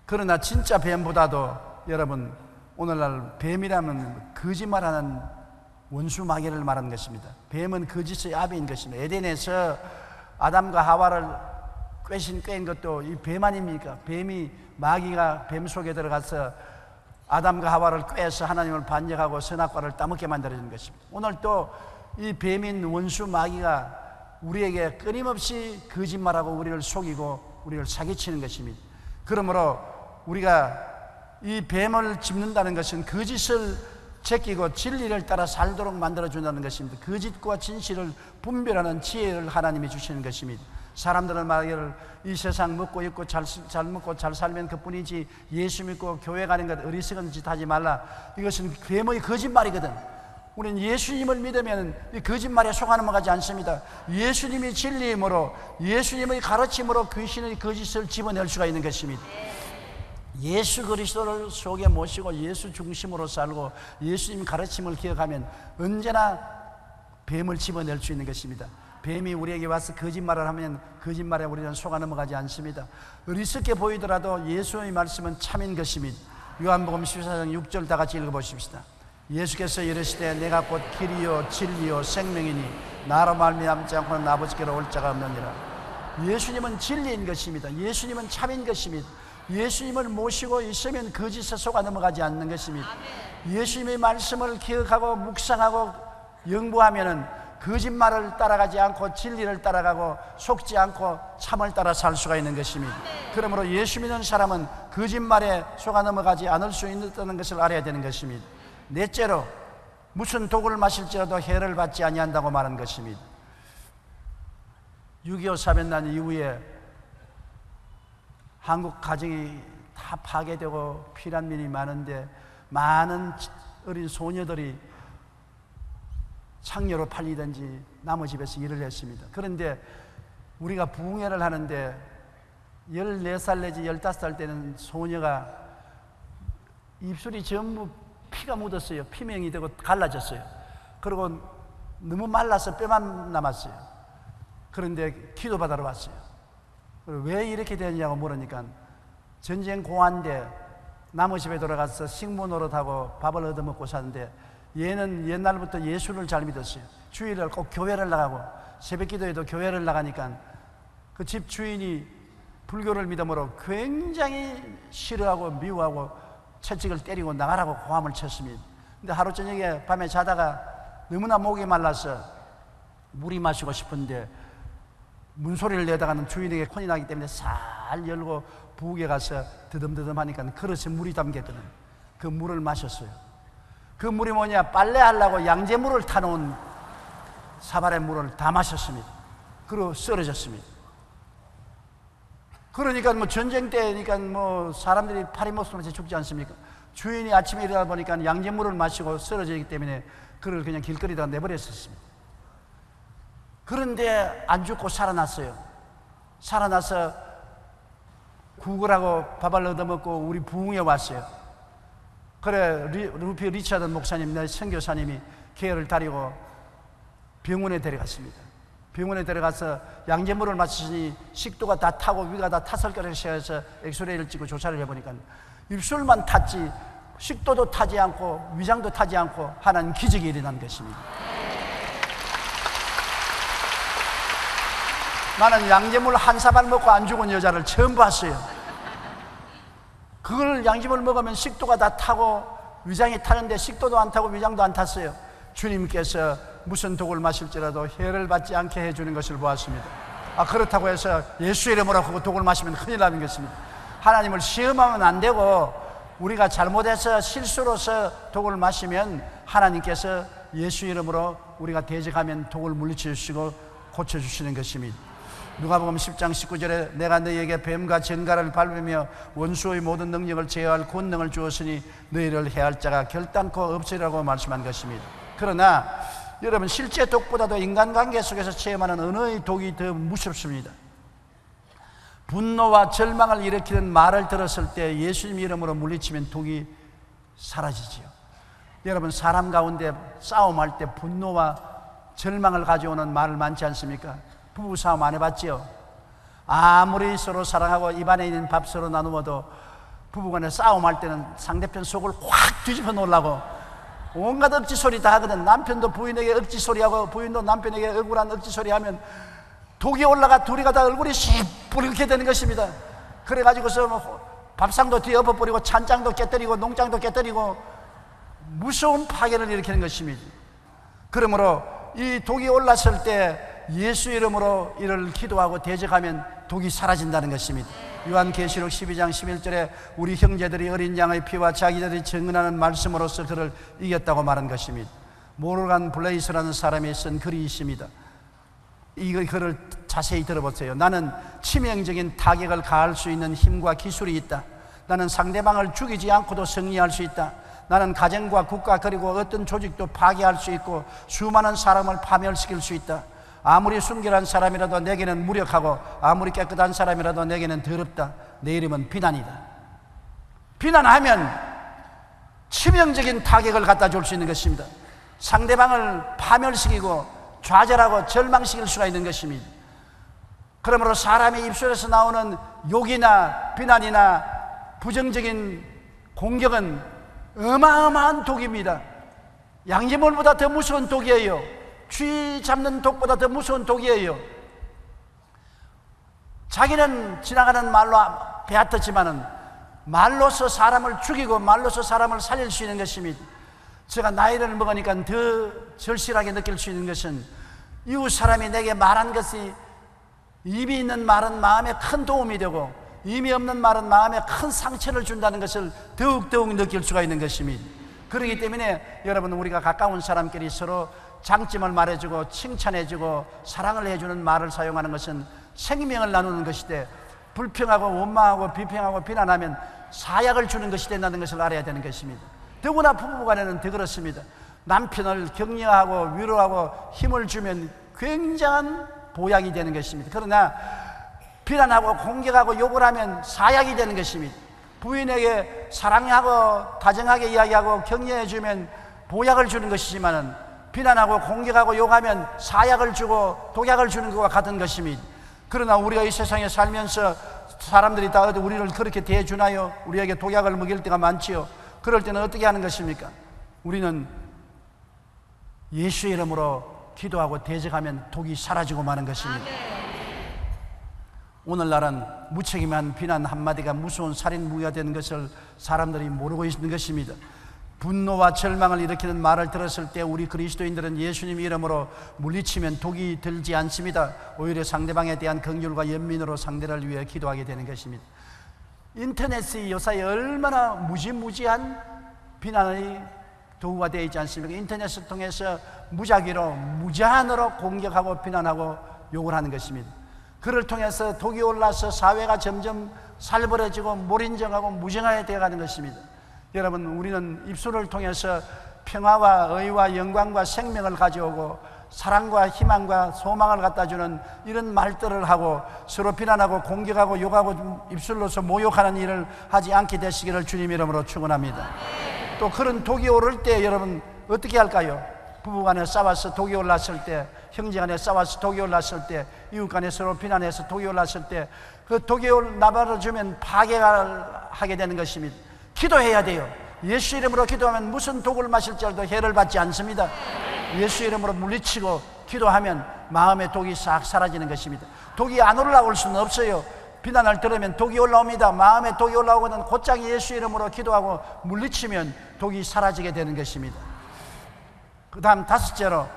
그러나 진짜 뱀보다도 여러분, 오늘날 뱀이라면 거짓말하는 원수 마귀를 말하는 것입니다. 뱀은 거짓의 아비인 것입니다. 에덴에서 아담과 하와를 꿰인 것도 이 뱀 아닙니까? 뱀이, 마귀가 뱀 속에 들어가서 아담과 하와를 꿰서 하나님을 반역하고 선악과를 따먹게 만들어진 것입니다. 오늘 또 이 뱀인 원수 마귀가 우리에게 끊임없이 거짓말하고 우리를 속이고 우리를 사기치는 것입니다. 그러므로 우리가 이 뱀을 짚는다는 것은 거짓을 제끼고 진리를 따라 살도록 만들어준다는 것입니다. 거짓과 진실을 분별하는 지혜를 하나님이 주시는 것입니다. 사람들은 말하기를 이 세상 먹고 입고 잘 먹고 잘 살면 그뿐이지 예수 믿고 교회 가는 것 어리석은 짓 하지 말라. 이것은 뱀의 거짓말이거든. 우리는 예수님을 믿으면 이 거짓말에 속아 넘어가지 않습니다. 예수님이 진리이므로, 예수님의 가르침으로 귀신의 거짓을 집어낼 수가 있는 것입니다. 예수 그리스도를 속에 모시고 예수 중심으로 살고 예수님 가르침을 기억하면 언제나 뱀을 집어낼 수 있는 것입니다. 뱀이 우리에게 와서 거짓말을 하면 거짓말에 우리는 속아 넘어가지 않습니다. 어리석게 보이더라도 예수의 말씀은 참인 것입니다. 요한복음 14장 6절 다 같이 읽어보십시다. 예수께서 이르시되 내가 곧 길이요 진리요 생명이니 나로 말미암지 않고는 아버지께로 올 자가 없느니라. 예수님은 진리인 것입니다. 예수님은 참인 것입니다. 예수님을 모시고 있으면 거짓에 속아 넘어가지 않는 것입니다. 예수님의 말씀을 기억하고 묵상하고 연구하면은 거짓말을 따라가지 않고 진리를 따라가고 속지 않고 참을 따라 살 수가 있는 것입니다. 그러므로 예수 믿는 사람은 거짓말에 속아 넘어가지 않을 수 있다는 것을 알아야 되는 것입니다. 넷째로 무슨 독을 마실지라도 해를 받지 아니한다고 말한 것입니다. 6.25 사변난 이후에 한국 가정이 다 파괴되고 피난민이 많은데 많은 어린 소녀들이 창녀로 팔리든지 남의 집에서 일을 했습니다. 그런데 우리가 부흥회를 하는데 14살 내지 15살 때는 소녀가 입술이 전부 피가 묻었어요. 피명이 되고 갈라졌어요. 그리고 너무 말라서 뼈만 남았어요. 그런데 기도받으러 왔어요. 왜 이렇게 되느냐고 물으니까 전쟁 고한데 남의 집에 돌아가서 식모 노릇하고 밥을 얻어먹고 사는데 얘는 옛날부터 예수를 잘 믿었어요. 주일날 꼭 교회를 나가고 새벽 기도에도 교회를 나가니까 그 집 주인이 불교를 믿음으로 굉장히 싫어하고 미워하고 채찍을 때리고 나가라고 고함을 쳤습니다. 근데 하루 저녁에 밤에 자다가 너무나 목이 말라서 물이 마시고 싶은데 문소리를 내다가는 주인에게 혼이 나기 때문에 살 열고 부엌에 가서 드듬드듬 하니까 그릇에 물이 담겼거든요. 그 물을 마셨어요. 그 물이 뭐냐, 빨래하려고 양재물을 타놓은 사발의 물을 다 마셨습니다. 그리고 쓰러졌습니다. 그러니까 뭐 전쟁 때니까 뭐 사람들이 파리 목숨을 죽지 않습니까? 주인이 아침에 일어나 보니까 양재물을 마시고 쓰러지기 때문에 그를 그냥 길거리에다 내버렸었습니다. 그런데 안 죽고 살아났어요. 살아나서 구걸하고 밥을 얻어먹고 우리 부흥에 왔어요. 그래 루피 리차드 목사님, 내 선교사님이 계열을 다리고 병원에 데려갔습니다. 병원에 데려가서 양재물을 마시니 식도가 다 타고 위가 다 탔을 거라고 해서 엑스레이를 찍고 조사를 해보니까 입술만 탔지 식도도 타지 않고 위장도 타지 않고 하나님 기적이 일어난 것입니다. 나는 양재물 한 사발 먹고 안 죽은 여자를 처음 봤어요. 그걸 양재물 먹으면 식도가 다 타고 위장이 타는데 식도도 안 타고 위장도 안 탔어요. 주님께서 무슨 독을 마실지라도 해를 받지 않게 해주는 것을 보았습니다. 그렇다고 해서 예수 이름으로 그 독을 마시면 큰일 나는 것입니다. 하나님을 시험하면 안 되고 우리가 잘못해서 실수로서 독을 마시면 하나님께서 예수 이름으로 우리가 대적하면 독을 물리쳐 주시고 고쳐주시는 것입니다. 누가복음 10장 19절에 내가 너희에게 뱀과 전갈을 밟으며 원수의 모든 능력을 제어할 권능을 주었으니 너희를 해할 자가 결단코 없으리라고 말씀한 것입니다. 그러나 여러분, 실제 독보다도 인간관계 속에서 체험하는 언어의 독이 더 무섭습니다. 분노와 절망을 일으키는 말을 들었을 때 예수님 이름으로 물리치면 독이 사라지지요. 여러분, 사람 가운데 싸움할 때 분노와 절망을 가져오는 말을 많지 않습니까? 부부싸움 안 해봤지요? 아무리 서로 사랑하고 입안에 있는 밥 서로 나누어도 부부간에 싸움할 때는 상대편 속을 확 뒤집어 놓으려고 온갖 억지 소리 다 하거든. 남편도 부인에게 억지 소리하고 부인도 남편에게 억울한 억지 소리하면 독이 올라가 둘이가 다 얼굴이 시뻘겋게 되는 것입니다. 그래가지고서 뭐 밥상도 뒤엎어버리고 찬장도 깨뜨리고 농장도 깨뜨리고 무서운 파괴를 일으키는 것입니다. 그러므로 이 독이 올랐을 때 예수 이름으로 이를 기도하고 대적하면 독이 사라진다는 것입니다. 요한계시록 12장 11절에 우리 형제들이 어린 양의 피와 자기들이 증언하는 말씀으로서 그를 이겼다고 말한 것입니다. 모르간 블레이스라는 사람이 쓴 글이 있습니다. 이 글을 자세히 들어보세요. 나는 치명적인 타격을 가할 수 있는 힘과 기술이 있다. 나는 상대방을 죽이지 않고도 승리할 수 있다. 나는 가정과 국가 그리고 어떤 조직도 파괴할 수 있고 수많은 사람을 파멸시킬 수 있다. 아무리 순결한 사람이라도 내게는 무력하고 아무리 깨끗한 사람이라도 내게는 더럽다. 내 이름은 비난이다. 비난하면 치명적인 타격을 갖다 줄 수 있는 것입니다. 상대방을 파멸시키고 좌절하고 절망시킬 수가 있는 것입니다. 그러므로 사람의 입술에서 나오는 욕이나 비난이나 부정적인 공격은 어마어마한 독입니다. 양지물보다 더 무서운 독이에요. 쥐 잡는 독보다 더 무서운 독이에요. 자기는 지나가는 말로 배웠지만은 말로서 사람을 죽이고 말로서 사람을 살릴 수 있는 것입니다. 제가 나이를 먹으니까 더 절실하게 느낄 수 있는 것은 이웃 사람이 내게 말한 것이 입이 있는 말은 마음에 큰 도움이 되고 의미 없는 말은 마음에 큰 상처를 준다는 것을 더욱더욱 느낄 수가 있는 것입니다. 그렇기 때문에 여러분, 우리가 가까운 사람끼리 서로 장점을 말해주고 칭찬해주고 사랑을 해주는 말을 사용하는 것은 생명을 나누는 것이되 불평하고 원망하고 비평하고 비난하면 사약을 주는 것이 된다는 것을 알아야 되는 것입니다. 더구나 부부간에는 더 그렇습니다. 남편을 격려하고 위로하고 힘을 주면 굉장한 보약이 되는 것입니다. 그러나 비난하고 공격하고 욕을 하면 사약이 되는 것입니다. 부인에게 사랑하고 다정하게 이야기하고 격려해주면 보약을 주는 것이지만은 비난하고 공격하고 욕하면 사약을 주고 독약을 주는 것과 같은 것입니다. 그러나 우리가 이 세상에 살면서 사람들이 다 우리를 그렇게 대해주나요? 우리에게 독약을 먹일 때가 많지요. 그럴 때는 어떻게 하는 것입니까? 우리는 예수 이름으로 기도하고 대적하면 독이 사라지고 마는 것입니다. 오늘날은 무책임한 비난 한마디가 무서운 살인 무기가 되는 것을 사람들이 모르고 있는 것입니다. 분노와 절망을 일으키는 말을 들었을 때 우리 그리스도인들은 예수님 이름으로 물리치면 독이 들지 않습니다. 오히려 상대방에 대한 긍휼과 연민으로 상대를 위해 기도하게 되는 것입니다. 인터넷이 요사이 얼마나 무지무지한 비난의 도구가 되어 있지 않습니까? 인터넷을 통해서 무작위로 무제한으로 공격하고 비난하고 욕을 하는 것입니다. 그를 통해서 독이 올라서 사회가 점점 살벌해지고 몰인정하고 무정하게 되어가는 것입니다. 여러분, 우리는 입술을 통해서 평화와 의와 영광과 생명을 가져오고 사랑과 희망과 소망을 갖다주는 이런 말들을 하고 서로 비난하고 공격하고 욕하고 입술로서 모욕하는 일을 하지 않게 되시기를 주님 이름으로 축원합니다. 또 그런 독이 오를 때 여러분 어떻게 할까요? 부부간에 싸워서 독이 올랐을 때, 형제간에 싸워서 독이 올랐을 때, 이웃간에 서로 비난해서 독이 올랐을 때 그 독이 나발아주면 파괴가 하게 되는 것입니다. 기도해야 돼요. 예수 이름으로 기도하면 무슨 독을 마실지라도 해를 받지 않습니다. 예수 이름으로 물리치고 기도하면 마음의 독이 싹 사라지는 것입니다. 독이 안 올라올 수는 없어요. 비난을 들으면 독이 올라옵니다. 마음에 독이 올라오거든 곧장 예수 이름으로 기도하고 물리치면 독이 사라지게 되는 것입니다. 그 다음 다섯째로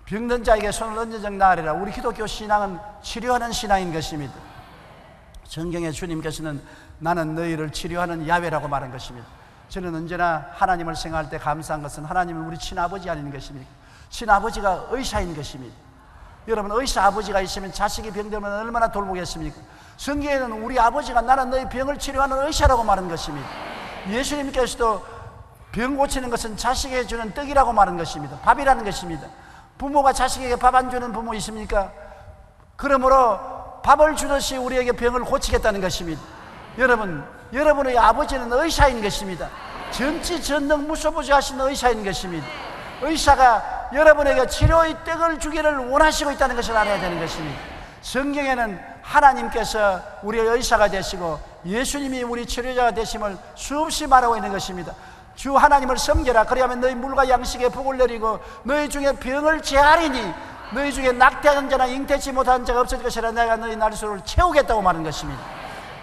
병든 자에게 손을 얹어적 나으리라. 우리 기독교 신앙은 치료하는 신앙인 것입니다. 성경에 주님께서는 나는 너희를 치료하는 야훼라고 말한 것입니다. 저는 언제나 하나님을 생각할 때 감사한 것은 하나님은 우리 친아버지 아닌 것입니다. 친아버지가 의사인 것입니다. 여러분, 의사 아버지가 있으면 자식이 병들면 얼마나 돌보겠습니까? 성경에는 우리 아버지가 나는 너희 병을 치료하는 의사라고 말한 것입니다. 예수님께서도 병 고치는 것은 자식에게 주는 떡이라고 말한 것입니다. 밥이라는 것입니다. 부모가 자식에게 밥 안 주는 부모 있습니까? 그러므로 밥을 주듯이 우리에게 병을 고치겠다는 것입니다. 여러분, 여러분의 아버지는 의사인 것입니다. 전지전능 무소부지하신 의사인 것입니다. 의사가 여러분에게 치료의 떡을 주기를 원하시고 있다는 것을 알아야 되는 것입니다. 성경에는 하나님께서 우리의 의사가 되시고 예수님이 우리 치료자가 되심을 수없이 말하고 있는 것입니다. 주 하나님을 섬겨라. 그리하면 너희 물과 양식에 복을 내리고 너희 중에 병을 제하리니 너희 중에 낙태한 자나 잉태치 못한 자가 없을 것이라. 내가 너희 날수를 채우겠다고 말한 것입니다.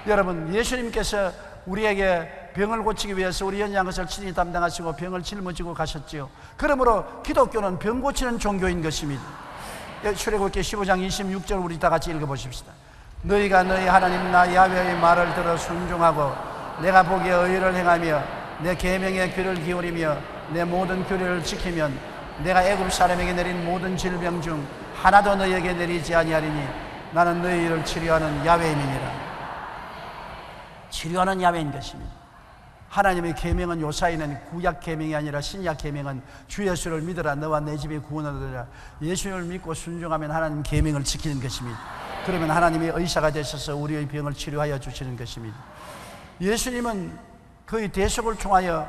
여러분, 예수님께서 우리에게 병을 고치기 위해서 우리 연약한 것을 친히 담당하시고 병을 짊어지고 가셨지요. 그러므로 기독교는 병 고치는 종교인 것입니다. 출애굽기 15장 26절 우리 다 같이 읽어보십시다. 너희가 너희 하나님 나 야훼의 말을 들어 순종하고 내가 보기에 의를 행하며 내 계명에 귀를 기울이며 내 모든 규례를 지키면 내가 애굽 사람에게 내린 모든 질병 중 하나도 너희에게 내리지 아니하리니 나는 너희를 치료하는 야훼인이니라. 치료하는 야훼인 것입니다. 하나님의 계명은 요사이는 구약 계명이 아니라 신약 계명은 주 예수를 믿으라 너와 내 집이 구원을 얻으리라. 예수님을 믿고 순종하면 하나님 계명을 지키는 것입니다. 그러면 하나님이 의사가 되셔서 우리의 병을 치료하여 주시는 것입니다. 예수님은 그의 대속을 통하여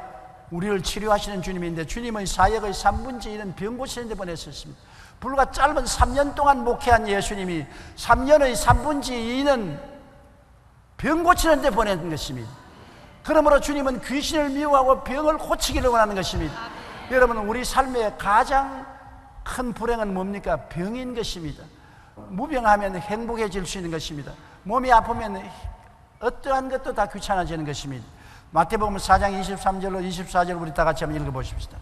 우리를 치료하시는 주님인데 주님의 사역의 3분의 1은 병 고치는 데 보내셨습니다. 불과 짧은 3년 동안 목회한 예수님이 3년의 3분의 2는 병 고치는 데 보낸 것입니다. 그러므로 주님은 귀신을 미워하고 병을 고치기를 원하는 것입니다. 여러분, 우리 삶의 가장 큰 불행은 뭡니까? 병인 것입니다. 무병하면 행복해질 수 있는 것입니다. 몸이 아프면 어떠한 것도 다 귀찮아지는 것입니다. 마태복음 4장 23절로 24절 우리 다 같이 한번 읽어보십시다.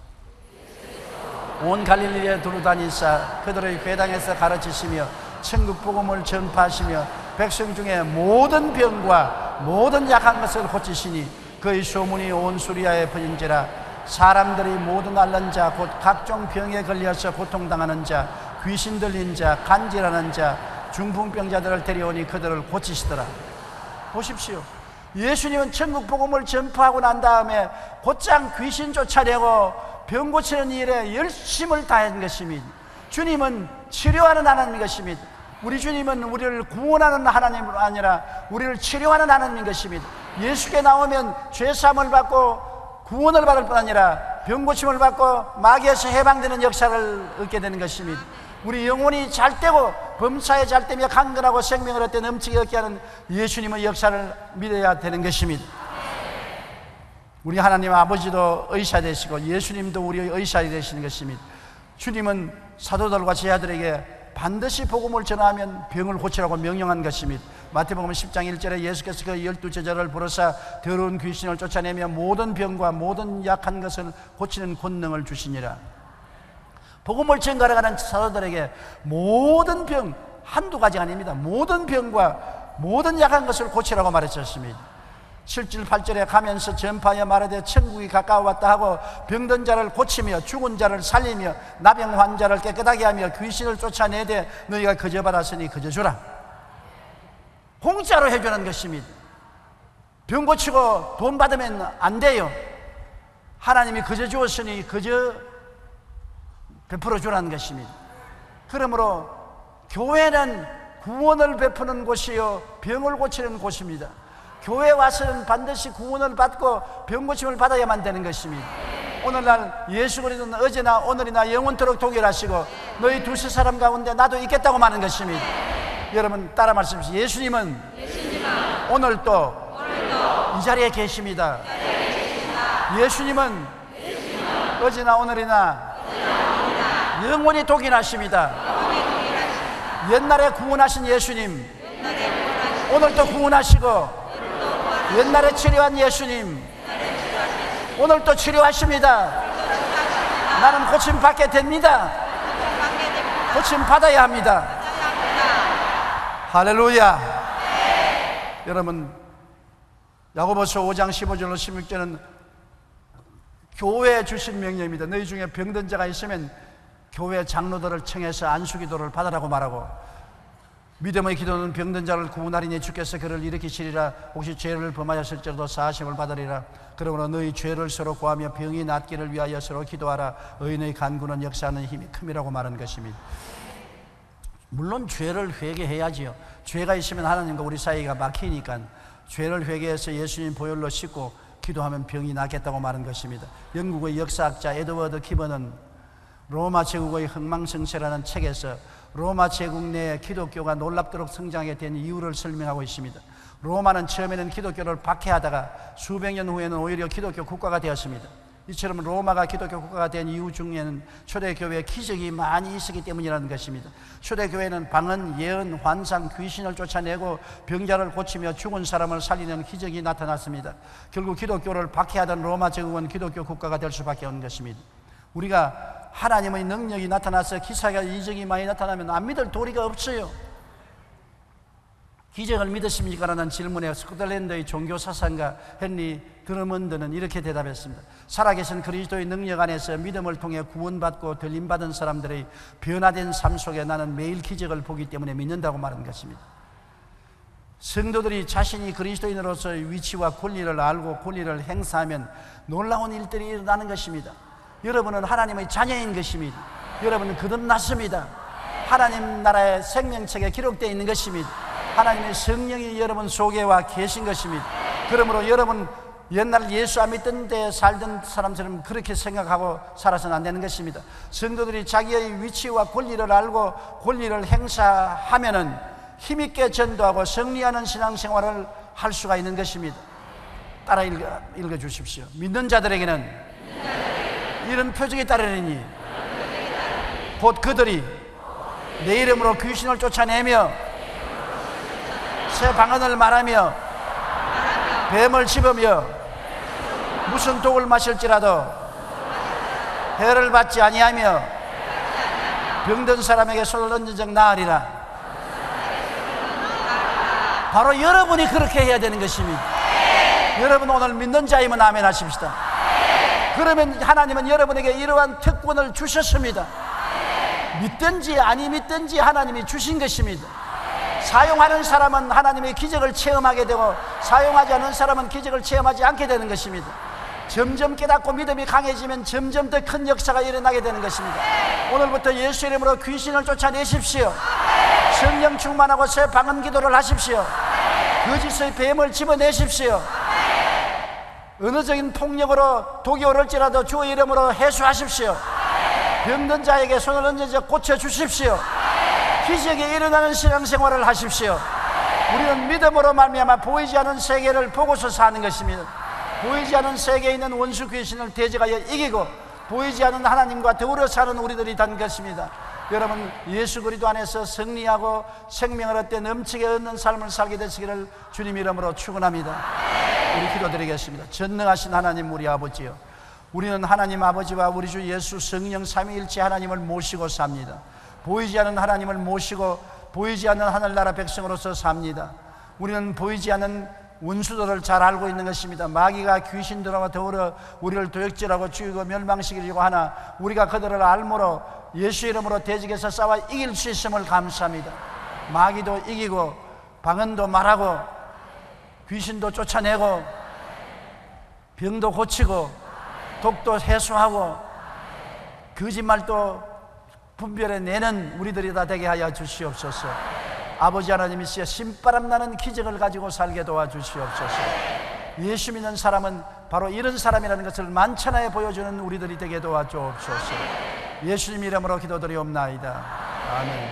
온 갈릴리에 두루다니사 그들의 회당에서 가르치시며 천국 복음을 전파하시며 백성 중에 모든 병과 모든 약한 것을 고치시니 그의 소문이 온 수리아에 퍼진지라. 사람들이 모든 앓는 자 곧 각종 병에 걸려서 고통당하는 자 귀신 들린 자 간질하는 자 중풍병자들을 데려오니 그들을 고치시더라. 보십시오. 예수님은 천국 복음을 전파하고 난 다음에 곧장 귀신 쫓아내고 병 고치는 일에 열심을 다한 것입니다. 주님은 치료하는 하나님인 것입니다. 우리 주님은 우리를 구원하는 하나님이 아니라 우리를 치료하는 하나님인 것입니다. 예수께 나오면 죄사함을 받고 구원을 받을 뿐 아니라 병 고침을 받고 마귀에서 해방되는 역사를 얻게 되는 것입니다. 우리 영혼이 잘되고 범사에 잘되며 강건하고 생명을 얻게 넘치게 얻게 하는 예수님의 역사를 믿어야 되는 것입니다. 우리 하나님 아버지도 의사 되시고 예수님도 우리의 의사 되시는 것입니다. 주님은 사도들과 제자들에게 반드시 복음을 전하면 병을 고치라고 명령한 것입니다. 마태복음 10장 1절에 예수께서 그 12제자를 부르사 더러운 귀신을 쫓아내며 모든 병과 모든 약한 것을 고치는 권능을 주시니라. 복음을 전가하러 가는 사도들에게 모든 병, 한두 가지가 아닙니다. 모든 병과 모든 약한 것을 고치라고 말했었습니다. 7절 8절에 가면서 전파하여 말하되 천국이 가까워왔다 하고 병든 자를 고치며 죽은 자를 살리며 나병 환자를 깨끗하게 하며 귀신을 쫓아내되 너희가 거저 받았으니 거저 주라. 공짜로 해주는 것입니다. 병 고치고 돈 받으면 안 돼요. 하나님이 거저 주었으니 거저 베풀어 주라는 것입니다. 그러므로 교회는 구원을 베푸는 곳이요 병을 고치는 곳입니다. 교회 와서는 반드시 구원을 받고 병 고침을 받아야만 되는 것입니다. 오늘날 예수 그리스도는 어제나 오늘이나 영원토록 동일하시고 너희 두세 사람 가운데 나도 있겠다고 말하는 것입니다. 여러분 따라 말씀하십시오. 예수님은 오늘도 이 자리에 계십니다. 예수님은 어제나 오늘이나 영원히 동일하십니다. 옛날에 구원하신 예수님 오늘도 구원하시고 옛날에 치료한 예수님 오늘도 치료하십니다. 나는 고침 받게 됩니다. 고침 받아야 합니다. 할렐루야. 여러분 야고보서 5장 15절로 16절은 교회에 주신 명령입니다. 너희 중에 병든 자가 있으면 교회 장로들을 청해서 안수기도를 받으라고 말하고, 믿음의 기도는 병든 자를 구원하리니 주께서 그를 일으키시리라. 혹시 죄를 범하였을지라도 사하심을 받으리라. 그러므로 너희 죄를 서로 구하며 병이 낫기를 위하여 서로 기도하라. 의인의 간구는 역사하는 힘이 큼이라고 말한 것입니다. 물론 죄를 회개해야지요. 죄가 있으면 하나님과 우리 사이가 막히니까 죄를 회개해서 예수님 보혈로 씻고 기도하면 병이 낫겠다고 말한 것입니다. 영국의 역사학자 에드워드 기버는 로마 제국의 흥망성쇠라는 책에서 로마 제국 내에 기독교가 놀랍도록 성장하게 된 이유를 설명하고 있습니다. 로마는 처음에는 기독교를 박해하다가 수백 년 후에는 오히려 기독교 국가가 되었습니다. 이처럼 로마가 기독교 국가가 된 이유 중에는 초대교회에 기적이 많이 있었기 때문이라는 것입니다. 초대교회는 방언, 예언, 환상, 귀신을 쫓아내고 병자를 고치며 죽은 사람을 살리는 기적이 나타났습니다. 결국 기독교를 박해하던 로마 제국은 기독교 국가가 될 수밖에 없는 것입니다. 우리가 하나님의 능력이 나타나서 기사가 이적이 많이 나타나면 안 믿을 도리가 없어요. 기적을 믿으십니까? 라는 질문에 스코틀랜드의 종교사상가 헨리 드러먼드는 이렇게 대답했습니다. 살아계신 그리스도의 능력 안에서 믿음을 통해 구원받고 들림받은 사람들의 변화된 삶 속에 나는 매일 기적을 보기 때문에 믿는다고 말한 것입니다. 성도들이 자신이 그리스도인으로서의 위치와 권리를 알고 권리를 행사하면 놀라운 일들이 일어나는 것입니다. 여러분은 하나님의 자녀인 것입니다. 여러분은 거듭났습니다. 하나님 나라의 생명책에 기록되어 있는 것입니다. 하나님의 성령이 여러분 속에 와 계신 것입니다. 그러므로 여러분 옛날 예수 안 믿던 데 살던 사람처럼 그렇게 생각하고 살아서는 안 되는 것입니다. 성도들이 자기의 위치와 권리를 알고 권리를 행사하면은 힘있게 전도하고 승리하는 신앙생활을 할 수가 있는 것입니다. 따라 읽어 주십시오. 믿는 자들에게는 이런 표적이 따르리니 곧 그들이 내 이름으로 귀신을 쫓아내며 새 방언을 말하며 뱀을 집으며 무슨 독을 마실지라도 해를 받지 아니하며 병든 사람에게 손을 얹은 적 나으리라. 바로 여러분이 그렇게 해야 되는 것입니다. 여러분 오늘 믿는 자이면 아멘 하십시다. 그러면 하나님은 여러분에게 이러한 특권을 주셨습니다. 믿든지 아니 믿든지 하나님이 주신 것입니다. 사용하는 사람은 하나님의 기적을 체험하게 되고 사용하지 않는 사람은 기적을 체험하지 않게 되는 것입니다. 점점 깨닫고 믿음이 강해지면 점점 더 큰 역사가 일어나게 되는 것입니다. 오늘부터 예수 이름으로 귀신을 쫓아내십시오. 성령 충만하고 새 방언 기도를 하십시오. 거짓의 뱀을 집어내십시오. 언어적인 폭력으로 독이 오를지라도 주의 이름으로 해수하십시오. 병든 자에게 손을 얹어서 고쳐주십시오. 기적이 일어나는 신앙생활을 하십시오. 우리는 믿음으로 말미암아 보이지 않은 세계를 보고서 사는 것입니다. 보이지 않은 세계에 있는 원수 귀신을 대적하여 이기고 보이지 않은 하나님과 더불어 사는 우리들이 된 것입니다. 여러분 예수 그리스도 안에서 승리하고 생명을 얻되 넘치게 얻는 삶을 살게 되시기를 주님 이름으로 축원합니다. 우리 기도드리겠습니다. 전능하신 하나님 우리 아버지요, 우리는 하나님 아버지와 우리 주 예수 성령 삼위일체 하나님을 모시고 삽니다. 보이지 않는 하나님을 모시고 보이지 않는 하늘나라 백성으로서 삽니다. 우리는 보이지 않는 원수들을 잘 알고 있는 것입니다. 마귀가 귀신들과 더불어 우리를 도역질하고 죽이고 멸망시키려고 하나 우리가 그들을 알므로 예수 이름으로 대적해서 싸워 이길 수 있음을 감사합니다. 마귀도 이기고 방언도 말하고 귀신도 쫓아내고 병도 고치고 독도 해소하고 거짓말도 분별해내는 우리들이 다 되게 하여 주시옵소서. 아버지 하나님이시여 신바람 나는 기적을 가지고 살게 도와주시옵소서. 예수 믿는 사람은 바로 이런 사람이라는 것을 만천하에 보여주는 우리들이 되게 도와주옵소서. 예수님 이름으로 기도드리옵나이다. 아멘.